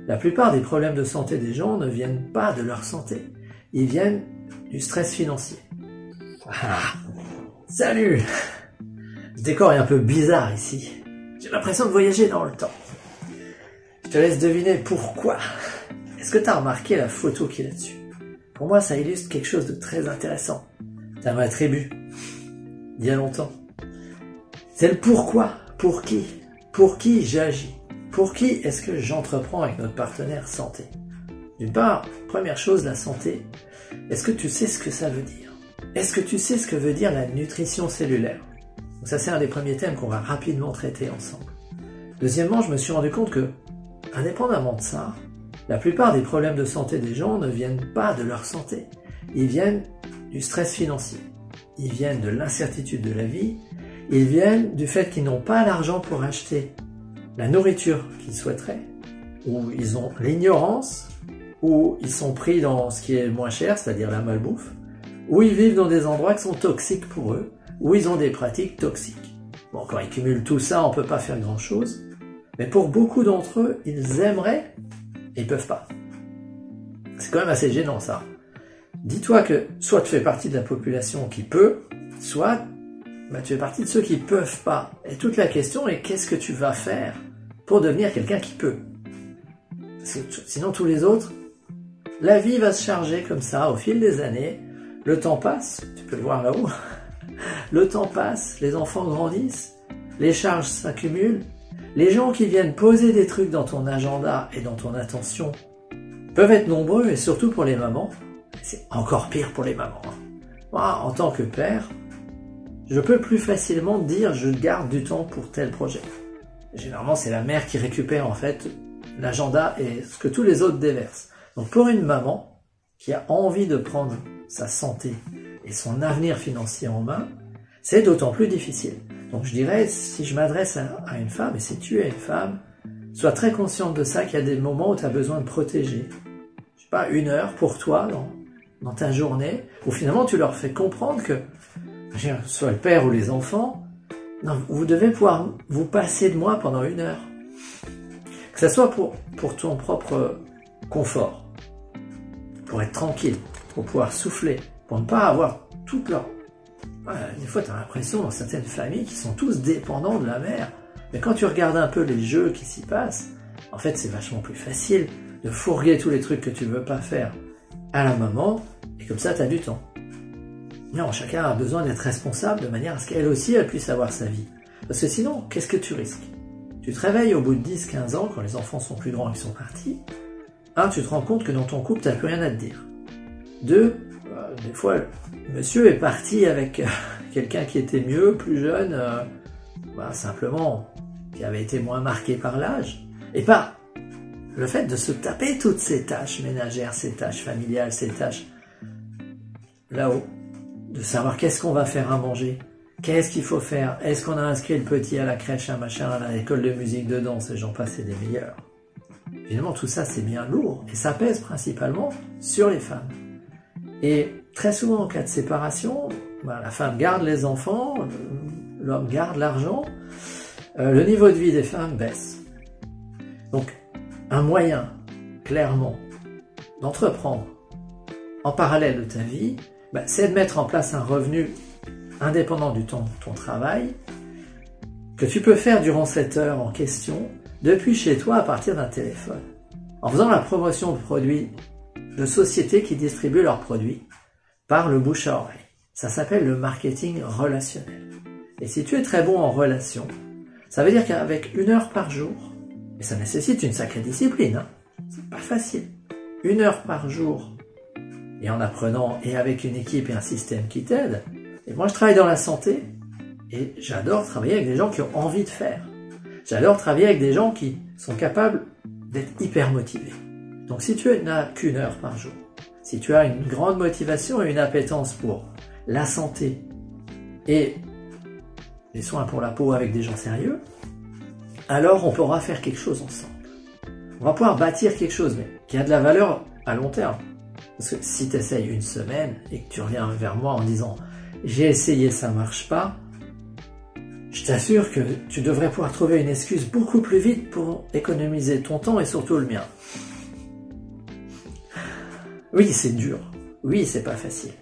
La plupart des problèmes de santé des gens ne viennent pas de leur santé, ils viennent du stress financier. Ah, salut! Le décor est un peu bizarre ici. J'ai l'impression de voyager dans le temps. Je te laisse deviner pourquoi. Est-ce que tu as remarqué la photo qui est là-dessus? Pour moi, ça illustre quelque chose de très intéressant. C'est ma tribu, il y a longtemps. C'est le pourquoi. Pour qui? Pour qui j'agis? Pour qui est-ce que j'entreprends avec notre partenaire santé? D'une part, première chose, la santé. Est-ce que tu sais ce que ça veut dire? Est-ce que tu sais ce que veut dire la nutrition cellulaire? Donc ça, c'est un des premiers thèmes qu'on va rapidement traiter ensemble. Deuxièmement, je me suis rendu compte que, indépendamment de ça, la plupart des problèmes de santé des gens ne viennent pas de leur santé. Ils viennent du stress financier. Ils viennent de l'incertitude de la vie. Ils viennent du fait qu'ils n'ont pas l'argent pour acheter la nourriture qu'ils souhaiteraient, ou ils ont l'ignorance, ou ils sont pris dans ce qui est moins cher, c'est-à-dire la malbouffe, ou ils vivent dans des endroits qui sont toxiques pour eux, ou ils ont des pratiques toxiques. Bon, quand ils cumulent tout ça, on ne peut pas faire grand-chose, mais pour beaucoup d'entre eux, ils aimeraient et ils ne peuvent pas. C'est quand même assez gênant ça. Dis-toi que soit tu fais partie de la population qui peut, soit tu fais partie de ceux qui ne peuvent pas. Et toute la question est qu'est-ce que tu vas faire pour devenir quelqu'un qui peut? Sinon tous les autres, la vie va se charger comme ça au fil des années. Le temps passe, tu peux le voir là-haut. Le temps passe, les enfants grandissent, les charges s'accumulent. Les gens qui viennent poser des trucs dans ton agenda et dans ton attention peuvent être nombreux et surtout pour les mamans. C'est encore pire pour les mamans. Moi, en tant que père, je peux plus facilement dire je garde du temps pour tel projet. Généralement, c'est la mère qui récupère en fait l'agenda et ce que tous les autres déversent. Donc pour une maman qui a envie de prendre sa santé et son avenir financier en main, c'est d'autant plus difficile. Donc je dirais, si je m'adresse à une femme, et si tu es une femme, sois très consciente de ça, qu'il y a des moments où tu as besoin de protéger. Je sais pas, 1 heure pour toi dans ta journée, où finalement tu leur fais comprendre que soit le père ou les enfants, non, vous devez pouvoir vous passer de moi pendant 1 heure. Que ce soit pour ton propre confort, pour être tranquille, pour pouvoir souffler, pour ne pas avoir toute leur... Des fois, tu as l'impression dans certaines familles qui sont tous dépendants de la mère. Mais quand tu regardes un peu les jeux qui s'y passent, en fait, c'est vachement plus facile de fourguer tous les trucs que tu veux pas faire à la maman, et comme ça, tu as du temps. Non, chacun a besoin d'être responsable de manière à ce qu'elle aussi, elle puisse avoir sa vie. Parce que sinon, qu'est-ce que tu risques? Tu te réveilles au bout de 10-15 ans, quand les enfants sont plus grands et qu'ils sont partis. 1, tu te rends compte que dans ton couple, tu n'as plus rien à te dire. 2, des fois, monsieur est parti avec quelqu'un qui était mieux, plus jeune, simplement, qui avait été moins marqué par l'âge. Et pas le fait de se taper toutes ces tâches ménagères, ces tâches familiales, ces tâches là-haut. De savoir qu'est-ce qu'on va faire à manger, qu'est-ce qu'il faut faire, est-ce qu'on a inscrit le petit à la crèche, un machin, à l'école de musique, de danse, et j'en passe, c'est des meilleurs. Évidemment, tout ça, c'est bien lourd, et ça pèse principalement sur les femmes. Et très souvent, en cas de séparation, la femme garde les enfants, l'homme garde l'argent, le niveau de vie des femmes baisse. Donc, un moyen, clairement, d'entreprendre en parallèle de ta vie, c'est de mettre en place un revenu indépendant du temps de ton travail que tu peux faire durant cette heure en question depuis chez toi à partir d'un téléphone, en faisant la promotion de produits de sociétés qui distribuent leurs produits par le bouche à oreille. Ça s'appelle le marketing relationnel. Et si tu es très bon en relation, ça veut dire qu'avec 1 heure par jour, et ça nécessite une sacrée discipline, c'est pas facile, 1 heure par jour, et en apprenant, et avec une équipe et un système qui t'aide. Et moi, je travaille dans la santé, et j'adore travailler avec des gens qui ont envie de faire. J'adore travailler avec des gens qui sont capables d'être hyper motivés. Donc si tu n'as qu'1 heure par jour, si tu as une grande motivation et une appétence pour la santé et les soins pour la peau avec des gens sérieux, alors on pourra faire quelque chose ensemble. On va pouvoir bâtir quelque chose, mais qui a de la valeur à long terme. Parce que si tu essayes 1 semaine et que tu reviens vers moi en disant « j'ai essayé, ça marche pas », je t'assure que tu devrais pouvoir trouver une excuse beaucoup plus vite pour économiser ton temps et surtout le mien. Oui, c'est dur. Oui, c'est pas facile.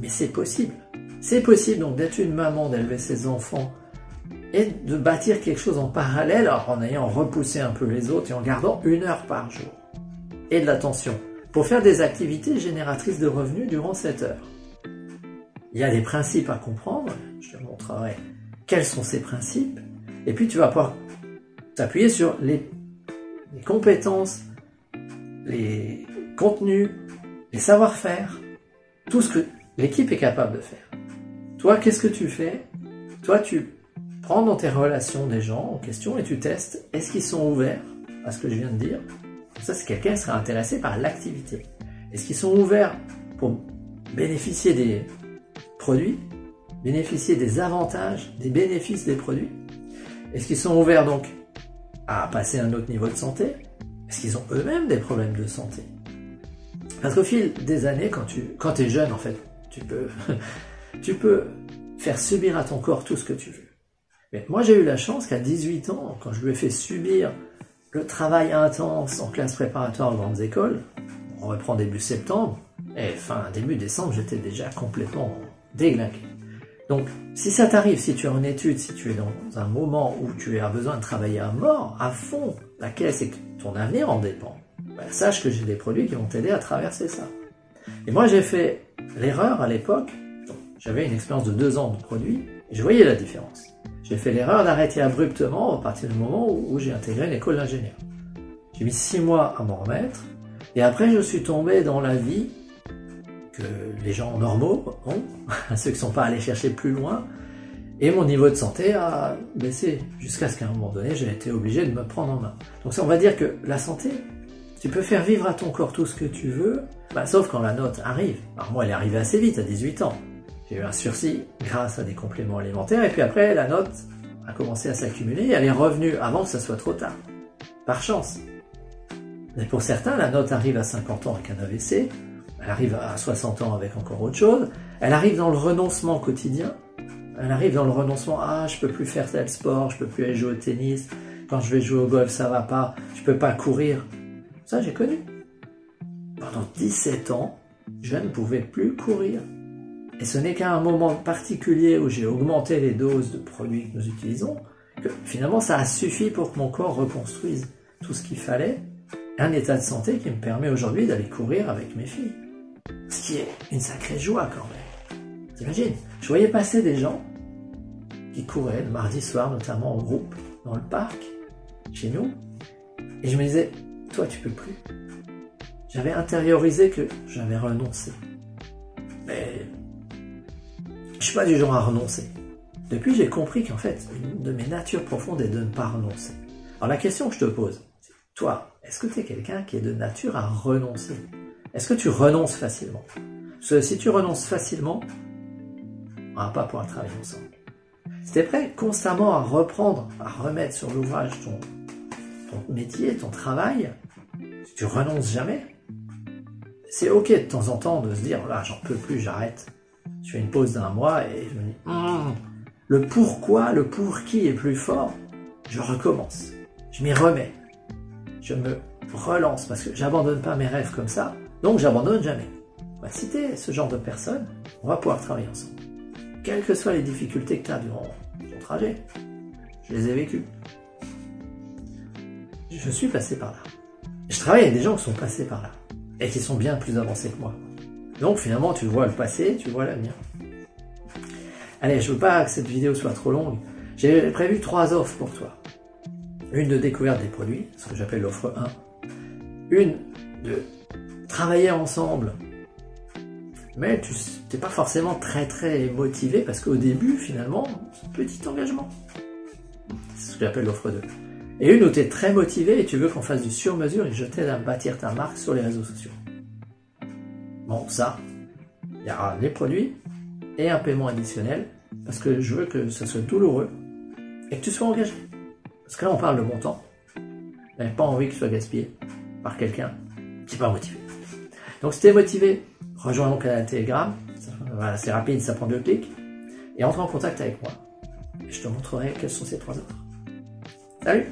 Mais c'est possible. C'est possible donc d'être une maman, d'élever ses enfants et de bâtir quelque chose en parallèle, alors en ayant repoussé un peu les autres et en gardant 1 heure par jour. Et de l'attention pour faire des activités génératrices de revenus durant 7 heures. Il y a des principes à comprendre, je te montrerai quels sont ces principes, et puis tu vas pouvoir t'appuyer sur les compétences, les contenus, les savoir-faire, tout ce que l'équipe est capable de faire. Toi, qu'est-ce que tu fais? Toi, tu prends dans tes relations des gens en question et tu testes, est-ce qu'ils sont ouverts à ce que je viens de dire? Ça, c'est quelqu'un qui sera intéressé par l'activité. Est-ce qu'ils sont ouverts pour bénéficier des produits, bénéficier des avantages, des bénéfices des produits? Est-ce qu'ils sont ouverts donc à passer à un autre niveau de santé? Est-ce qu'ils ont eux-mêmes des problèmes de santé? Parce qu'au fil des années, quand tu es jeune, en fait, tu peux faire subir à ton corps tout ce que tu veux. Mais moi, j'ai eu la chance qu'à 18 ans, quand je lui ai fait subir le travail intense en classe préparatoire de grandes écoles, on reprend début septembre, et début décembre, j'étais déjà complètement déglingué. Donc, si ça t'arrive, si tu es en études, si tu es dans un moment où tu as besoin de travailler à mort, à fond, la caisse et que ton avenir en dépend, sache que j'ai des produits qui vont t'aider à traverser ça. Et moi, j'ai fait l'erreur à l'époque, j'avais une expérience de 2 ans de produits, et je voyais la différence. J'ai fait l'erreur d'arrêter abruptement à partir du moment où j'ai intégré une école d'ingénieur. J'ai mis 6 mois à m'en remettre, et après je suis tombé dans la vie que les gens normaux ont, ceux qui ne sont pas allés chercher plus loin, et mon niveau de santé a baissé, jusqu'à ce qu'à un moment donné, j'ai été obligé de me prendre en main. Donc ça, on va dire que la santé, tu peux faire vivre à ton corps tout ce que tu veux, sauf quand la note arrive. Alors moi, elle est arrivée assez vite, à 18 ans. J'ai eu un sursis grâce à des compléments alimentaires, et puis après, la note a commencé à s'accumuler, et elle est revenue avant que ça soit trop tard, par chance. Mais pour certains, la note arrive à 50 ans avec un AVC, elle arrive à 60 ans avec encore autre chose, elle arrive dans le renoncement quotidien, elle arrive dans le renoncement, je peux plus faire tel sport, je peux plus aller jouer au tennis, quand je vais jouer au golf, ça va pas, je peux pas courir. Ça, j'ai connu. Pendant 17 ans, je ne pouvais plus courir. Et ce n'est qu'à un moment particulier où j'ai augmenté les doses de produits que nous utilisons, que finalement ça a suffi pour que mon corps reconstruise tout ce qu'il fallait, un état de santé qui me permet aujourd'hui d'aller courir avec mes filles. Ce qui est une sacrée joie quand même. T'imagines? Je voyais passer des gens qui couraient le mardi soir, notamment en groupe, dans le parc, chez nous, et je me disais, toi tu peux plus. J'avais intériorisé que j'avais renoncé. Mais je suis pas du genre à renoncer. Depuis, j'ai compris qu'en fait, une de mes natures profondes est de ne pas renoncer. Alors la question que je te pose, c'est, toi, est-ce que tu es quelqu'un qui est de nature à renoncer? Est-ce que tu renonces facilement? Parce que si tu renonces facilement, on va pas pouvoir travailler ensemble. Si tu es prêt constamment à reprendre, à remettre sur l'ouvrage ton métier, ton travail, si tu renonces jamais, c'est ok de temps en temps de se dire, là, j'en peux plus, j'arrête. Je fais une pause d'1 mois et je me dis, le pourquoi, le pour qui est plus fort, je recommence. Je m'y remets. Je me relance parce que j'abandonne pas mes rêves comme ça, donc j'abandonne jamais. Si tu es ce genre de personne, on va pouvoir travailler ensemble. Quelles que soient les difficultés que tu as durant ton trajet, je les ai vécues. Je suis passé par là. Je travaille avec des gens qui sont passés par là et qui sont bien plus avancés que moi. Donc finalement, tu vois le passé, tu vois l'avenir. Allez, je veux pas que cette vidéo soit trop longue. J'ai prévu 3 offres pour toi. Une de découverte des produits, ce que j'appelle l'offre 1. Une de travailler ensemble, mais tu n'es pas forcément très motivé parce qu'au début, finalement, c'est un petit engagement. C'est ce que j'appelle l'offre 2. Et une où tu es très motivé et tu veux qu'on fasse du sur-mesure et que je t'aide à bâtir ta marque sur les réseaux sociaux. Bon, ça, il y aura les produits et un paiement additionnel parce que je veux que ça soit douloureux et que tu sois engagé. Parce que là, on parle de montant. Je n'avais pas envie que tu sois gaspillé par quelqu'un qui n'est pas motivé. Donc, si tu es motivé, rejoins mon canal Telegram. Voilà, c'est rapide, ça prend 2 clics. Et entre en contact avec moi. Et je te montrerai quels sont ces 3 autres. Salut!